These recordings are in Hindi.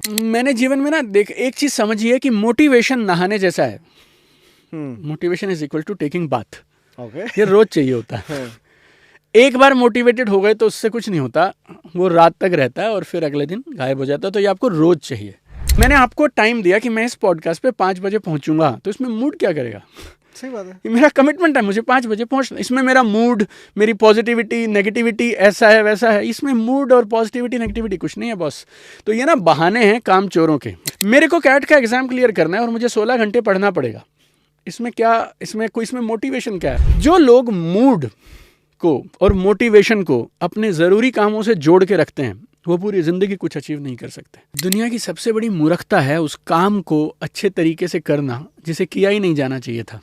मैंने जीवन में ना देख एक चीज समझी है कि मोटिवेशन नहाने जैसा है। Motivation is equal to taking bath. ये रोज चाहिए होता है। एक बार मोटिवेटेड हो गए तो उससे कुछ नहीं होता, वो रात तक रहता है और फिर अगले दिन गायब हो जाता है। तो ये आपको रोज चाहिए। मैंने आपको टाइम दिया कि मैं इस पॉडकास्ट पे 5 बजे पहुंचूंगा, तो इसमें मूड क्या करेगा? सही बात है। ये मेरा कमिटमेंट है, मुझे 5 बजे पहुंचना। इसमें मेरा मूड, मेरी पॉजिटिविटी, नेगेटिविटी, ऐसा है वैसा है, इसमें मूड और पॉजिटिविटी नेगेटिविटी कुछ नहीं है बॉस। तो ये ना बहाने हैं काम चोरों के। मेरे को कैट का एग्जाम क्लियर करना है और मुझे 16 घंटे पढ़ना पड़ेगा। इसमें मोटिवेशन क्या है? जो लोग मूड को और मोटिवेशन को अपने ज़रूरी कामों से जोड़ के रखते हैं, वो पूरी ज़िंदगी कुछ अचीव नहीं कर सकते। दुनिया की सबसे बड़ी मूर्खता है उस काम को अच्छे तरीके से करना जिसे किया ही नहीं जाना चाहिए था।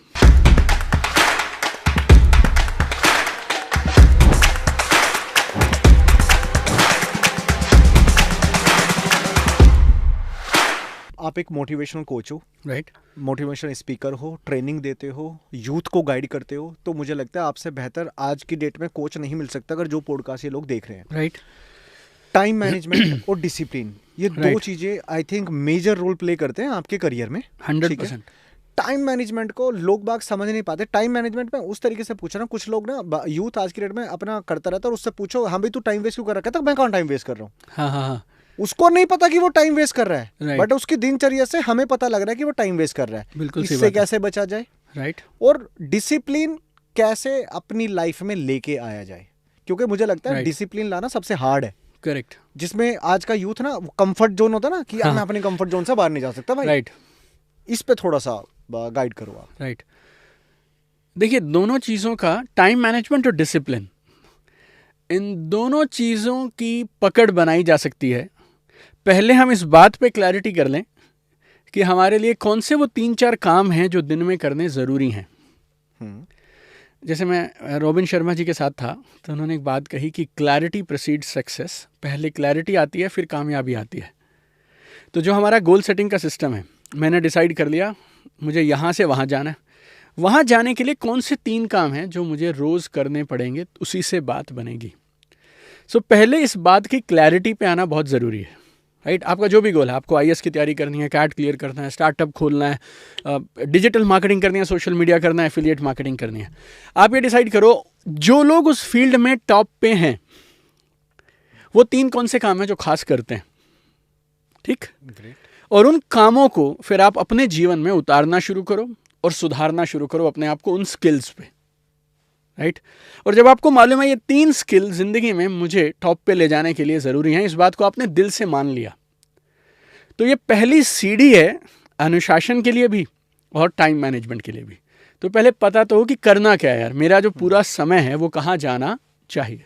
आप एक मोटिवेशनल कोच हो, राइट? मोटिवेशनल स्पीकर हो, ट्रेनिंग देते हो, यूथ को गाइड करते हो, तो मुझे लगता है आपसे बेहतर आज की डेट में कोच नहीं मिल सकता अगर जो पॉडकास्ट ये लोग देख रहे हैं। राइट। टाइम मैनेजमेंट और डिसिप्लिन, ये दो Right. चीजें I think major role play करते हैं आपके करियर में। 100%। टाइम मैनेजमेंट को लोग बाग समझ नहीं पाते। टाइम मैनेजमेंट में उस तरीके से पूछ रहा हूँ, कुछ लोग ना यूथ आज की डेट में अपना करता रहता है और उससे पूछो हाँ भाई तू टाइम वेस्ट क्यों कर रहा है, कहता मैं कौन टाइम वेस्ट कर रहा हूँ। हाँ हाँ हाँ। उसको नहीं पता कि वो टाइम वेस्ट कर रहा है, Right. बट उसकी दिनचर्या से हमें पता लग रहा है कि वो टाइम वेस्ट कर रहा है। बिल्कुल सही इससे बात है। कैसे बचा जाए, राइट। और डिसिप्लिन कैसे अपनी लाइफ में लेके आया जाए, क्योंकि मुझे लगता है Right. डिसिप्लिन लाना सबसे हार्ड है। करेक्ट। जिसमें आज का यूथ ना कंफर्ट जोन होता है ना कि यार हाँ. मैं अपने कंफर्ट जोन से बाहर नहीं जा सकता भाई। राइट। इस पे थोड़ा सा गाइड करो आप। राइट। देखिए, दोनों चीज़ों का, टाइम मैनेजमेंट और डिसिप्लिन, इन दोनों चीज़ों की पकड़ बनाई जा सकती है। पहले हम इस बात पे क्लैरिटी कर लें कि हमारे लिए कौन से वो 3-4 काम हैं जो दिन में करने ज़रूरी हैं। जैसे मैं रॉबिन शर्मा जी के साथ था तो उन्होंने एक बात कही कि क्लैरिटी प्रेसीड्स सक्सेस। पहले क्लैरिटी आती है, फिर कामयाबी आती है। तो जो हमारा गोल सेटिंग का सिस्टम है, मैंने डिसाइड कर लिया मुझे यहाँ से वहाँ जाना है। वहाँ जाने के लिए कौन से 3 काम हैं जो मुझे रोज़ करने पड़ेंगे, उसी से बात बनेगी। सो पहले इस बात की क्लैरिटी पे आना बहुत ज़रूरी है। राइट? आपका जो भी गोल है, आपको IAS की तैयारी करनी है, कैट क्लियर करना है, स्टार्टअप खोलना है, डिजिटल मार्केटिंग करनी है, सोशल मीडिया करना है, एफिलिएट मार्केटिंग करनी है, आप ये डिसाइड करो जो लोग उस फील्ड में टॉप पे हैं वो 3 कौन से काम हैं जो खास करते हैं। ठीक? और उन कामों को फिर आप अपने जीवन में उतारना शुरू करो और सुधारना शुरू करो अपने आप को उन स्किल्स पे। राइट? और जब आपको मालूम है ये 3 स्किल जिंदगी में मुझे टॉप पे ले जाने के लिए ज़रूरी हैं, इस बात को आपने दिल से मान लिया, तो ये पहली सीढ़ी है अनुशासन के लिए भी और टाइम मैनेजमेंट के लिए भी। तो पहले पता तो हो कि करना क्या है यार, मेरा जो पूरा समय है वो कहाँ जाना चाहिए।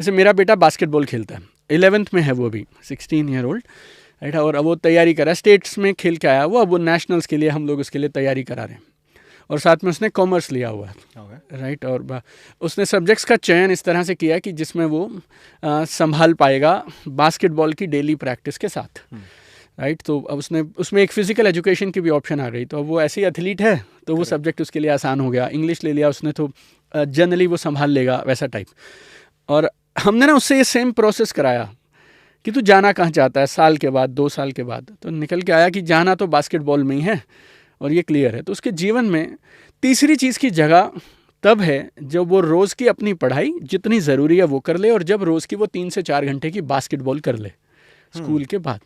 जैसे मेरा बेटा बास्केटबॉल खेलता है, 11th में है वो भी, 16 ईयर ओल्ड। राइट? और अब वो तैयारी कर रहा है, स्टेट्स में खेल के आया वो, अब वो नेशनल्स के लिए हम लोग उसके लिए तैयारी करा रहे हैं। और साथ में उसने कॉमर्स लिया हुआ है। राइट? और उसने सब्जेक्ट्स का चयन इस तरह से किया कि जिसमें वो संभाल पाएगा बास्केटबॉल की डेली प्रैक्टिस के साथ। राइट? तो अब उसमें एक फिजिकल एजुकेशन की भी ऑप्शन आ गई, तो अब वो ऐसे ही एथलीट है तो वो सब्जेक्ट उसके लिए आसान हो गया। इंग्लिश ले लिया उसने तो जनरली वो संभाल लेगा, वैसा टाइप। और हमने ना उससे ये सेम प्रोसेस कराया कि तू जाना कहाँ चाहता है साल के बाद, 2 साल के बाद। तो निकल के आया कि जाना तो बास्केटबॉल में ही है और ये क्लियर है। तो उसके जीवन में तीसरी चीज़ की जगह तब है जब वो रोज़ की अपनी पढ़ाई जितनी ज़रूरी है वो कर ले, और जब रोज़ की वो 3 से 4 घंटे की बास्केटबॉल कर ले स्कूल के बाद।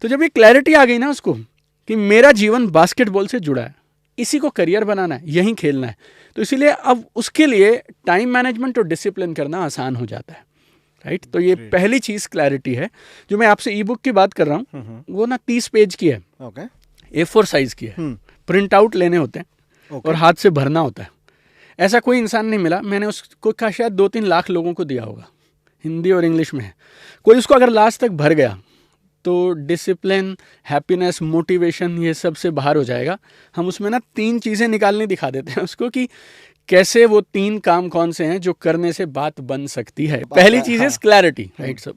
तो जब ये क्लैरिटी आ गई ना उसको कि मेरा जीवन बास्केटबॉल से जुड़ा है, इसी को करियर बनाना है, यहीं खेलना है, तो इसीलिए अब उसके लिए टाइम मैनेजमेंट और डिसिप्लिन करना आसान हो जाता है। राइट? तो ये पहली चीज़ क्लैरिटी है। जो मैं आपसे ई बुक की बात कर रहा हूँ वो ना 30 पेज की है, A4 साइज़ की है, प्रिंट आउट लेने होते हैं और हाथ से भरना होता है। ऐसा कोई इंसान नहीं मिला, मैंने उसको का शायद 2-3 लाख लोगों को दिया होगा, हिंदी और इंग्लिश में है। कोई उसको अगर लास्ट तक भर गया तो डिसिप्लिन, हैप्पीनेस, मोटिवेशन, ये सब से बाहर हो जाएगा। हम उसमें ना 3 चीज़ें निकालने दिखा देते हैं उसको कि कैसे वो 3 काम कौन से हैं जो करने से बात बन सकती है। पहली चीज़ है क्लैरिटी। राइट? सब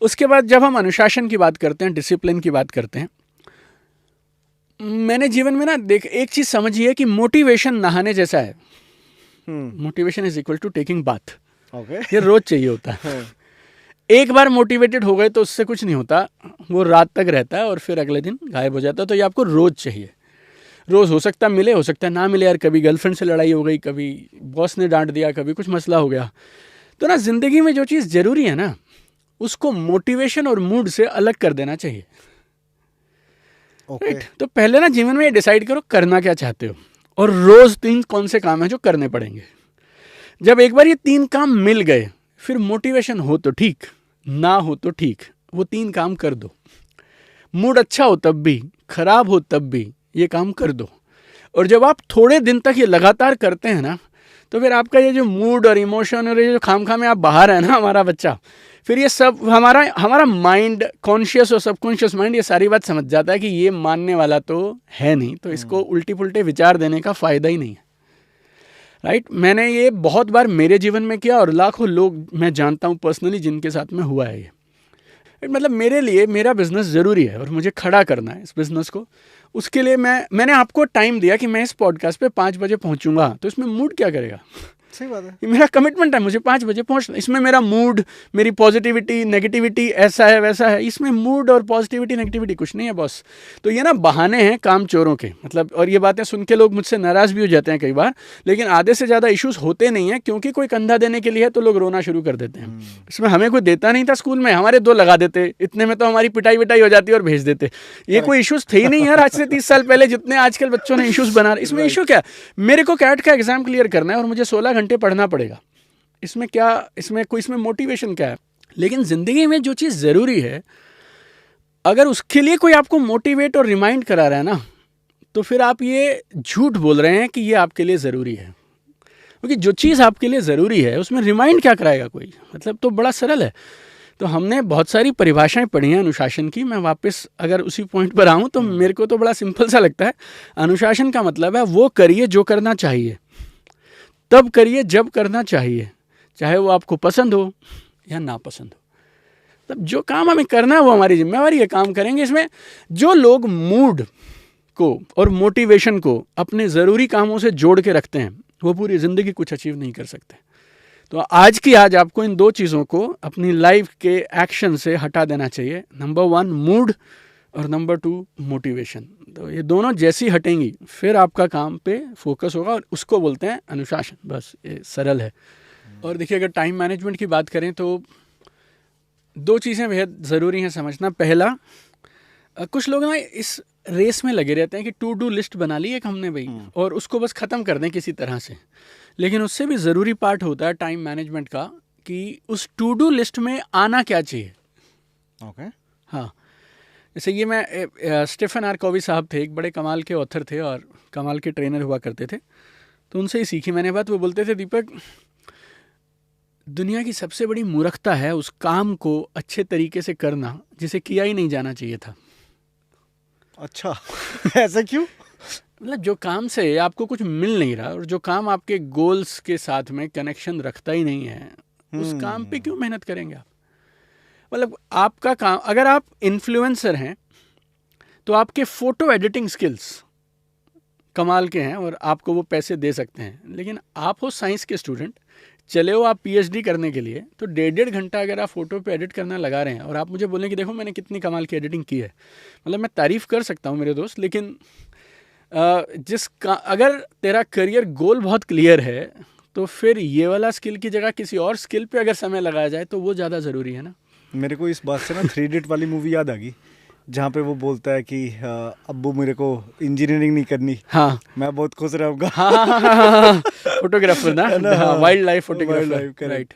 उसके बाद जब हम अनुशासन की बात करते हैं, डिसिप्लिन की बात करते हैं, मैंने जीवन में ना एक चीज समझी है कि मोटिवेशन नहाने जैसा है। Motivation is equal to taking bath. ये रोज चाहिए होता है। एक बार मोटिवेटेड हो गए तो उससे कुछ नहीं होता, वो रात तक रहता है और फिर अगले दिन गायब हो जाता है। तो ये आपको रोज़ चाहिए, रोज़ हो सकता है मिले, हो सकता है ना मिले यार, कभी गर्लफ्रेंड से लड़ाई हो गई, कभी बॉस ने डांट दिया, कभी कुछ मसला हो गया। तो ना ज़िंदगी में जो चीज़ ज़रूरी है ना, उसको मोटिवेशन और मूड से अलग कर देना चाहिए। राइट? तो पहले ना जीवन में ये डिसाइड करो करना क्या चाहते हो, और रोज़ 3 कौन से काम हैं जो करने पड़ेंगे। जब एक बार ये 3 काम मिल गए, फिर मोटिवेशन हो तो ठीक, ना हो तो ठीक, वो 3 काम कर दो। मूड अच्छा हो तब भी, खराब हो तब भी, ये काम कर दो। और जब आप थोड़े दिन तक ये लगातार करते हैं ना, तो फिर आपका ये जो मूड और इमोशन और ये जो खाम में आप बाहर है ना हमारा बच्चा, फिर ये सब हमारा माइंड, कॉन्शियस और सबकॉन्शियस माइंड ये सारी बात समझ जाता है कि ये मानने वाला तो है नहीं, तो इसको उल्टी पुल्टे विचार देने का फ़ायदा ही नहीं है। राइट? मैंने ये बहुत बार मेरे जीवन में किया, और लाखों लोग मैं जानता हूँ पर्सनली जिनके साथ में हुआ है ये। मतलब मेरे लिए मेरा बिज़नेस ज़रूरी है और मुझे खड़ा करना है इस बिज़नेस को। उसके लिए मैंने आपको टाइम दिया कि मैं इस पॉडकास्ट पे 5 बजे पहुंचूंगा, तो इसमें मूड क्या करेगा? सही बात है, ये मेरा कमिटमेंट है, मुझे 5 बजे पहुंचना। इसमें मेरा मूड, मेरी पॉजिटिविटी, नेगेटिविटी, ऐसा है वैसा है, इसमें मूड और पॉजिटिविटी नेगेटिविटी कुछ नहीं है बॉस। तो ये ना बहाने हैं काम चोरों के, मतलब। और ये बातें सुन के लोग मुझसे नाराज़ भी हो जाते हैं कई बार, लेकिन आधे से ज़्यादा इश्यूज़ होते नहीं हैं, क्योंकि कोई कंधा देने के लिए है तो लोग रोना शुरू कर देते हैं। इसमें हमें कोई देता नहीं था स्कूल में, हमारे 2 लगा देते, इतने में तो हमारी पिटाई विटाई हो जाती और भेज देते। ये कोई इश्यूज़ थे ही नहीं यार आज से 30 साल पहले जितने आजकल बच्चों ने इश्यूज़ बना रहे। इसमें इशू क्या? मेरे को कैट का एग्जाम क्लियर करना है और मुझे 16 घंटे पढ़ना पड़ेगा। इसमें क्या, इसमें मोटिवेशन क्या है? लेकिन ज़िंदगी में जो चीज़ ज़रूरी है, अगर उसके लिए कोई आपको मोटिवेट और रिमाइंड करा रहा है ना, तो फिर आप ये झूठ बोल रहे हैं कि ये आपके लिए ज़रूरी है। क्योंकि जो चीज़ आपके लिए ज़रूरी है उसमें रिमाइंड क्या कराएगा कोई? मतलब तो बड़ा सरल है। तो हमने बहुत सारी परिभाषाएं पढ़ी हैं अनुशासन की। मैं वापस अगर उसी पॉइंट पर आऊँ तो मेरे को तो बड़ा सिंपल सा लगता है। अनुशासन का मतलब है वो करिए जो करना चाहिए, तब करिए जब करना चाहिए, चाहे वो आपको पसंद हो या ना पसंद हो। तब जो काम हमें करना है वो हमारी जिम्मेवारी है, काम करेंगे। इसमें जो लोग मूड को और मोटिवेशन को अपने ज़रूरी कामों से जोड़ के रखते हैं, वो पूरी ज़िंदगी कुछ अचीव नहीं कर सकते। तो आज की आज आपको इन 2 चीज़ों को अपनी लाइफ के एक्शन से हटा देना चाहिए। नंबर 1 मूड और नंबर 2 मोटिवेशन। तो ये दोनों जैसी हटेंगी फिर आपका काम पे फोकस होगा, और उसको बोलते हैं अनुशासन। बस ये सरल है। और देखिए, अगर टाइम मैनेजमेंट की बात करें तो 2 चीज़ें बेहद ज़रूरी हैं समझना। पहला, कुछ लोग ना इस रेस में लगे रहते हैं कि टू डू लिस्ट बना ली एक हमने भाई, और उसको बस ख़त्म कर दें किसी तरह से। लेकिन उससे भी ज़रूरी पार्ट होता है टाइम मैनेजमेंट का कि उस टू डू लिस्ट में आना क्या चाहिए। ओके। हाँ, जैसे ये मैं स्टीफन आर कॉवी साहब थे, एक बड़े कमाल के ऑथर थे और कमाल के ट्रेनर हुआ करते थे। तो उनसे ही सीखी मैंने बात। वो बोलते थे, दीपक, दुनिया की सबसे बड़ी मूर्खता है उस काम को अच्छे तरीके से करना जिसे किया ही नहीं जाना चाहिए था। अच्छा ऐसा क्यों? मतलब जो काम से आपको कुछ मिल नहीं रहा और जो काम आपके गोल्स के साथ में कनेक्शन रखता ही नहीं है, उस काम पे क्यों मेहनत करेंगे आप? मतलब आपका काम, अगर आप इन्फ्लुएंसर हैं तो आपके फ़ोटो एडिटिंग स्किल्स कमाल के हैं और आपको वो पैसे दे सकते हैं। लेकिन आप हो साइंस के स्टूडेंट, चले हो आप पीएचडी करने के लिए, तो 1.5 घंटा अगर आप फ़ोटो पे एडिट करना लगा रहे हैं और आप मुझे बोलें कि देखो मैंने कितनी कमाल की एडिटिंग की है, मतलब मैं तारीफ़ कर सकता हूँ मेरे दोस्त। लेकिन अगर तेरा करियर गोल बहुत क्लियर है तो फिर ये वाला स्किल की जगह किसी और स्किल पे अगर समय लगाया जाए तो वो ज़्यादा ज़रूरी है ना। मेरे को इस बात से ना 3 इडियट वाली मूवी याद आ गई, जहाँ पे वो बोलता है कि अब्बू मेरे को इंजीनियरिंग नहीं करनी, हाँ मैं बहुत खुश रहूँगा। हाँ, फोटोग्राफर ना, wild life photographer, Wildlife, correct. Right.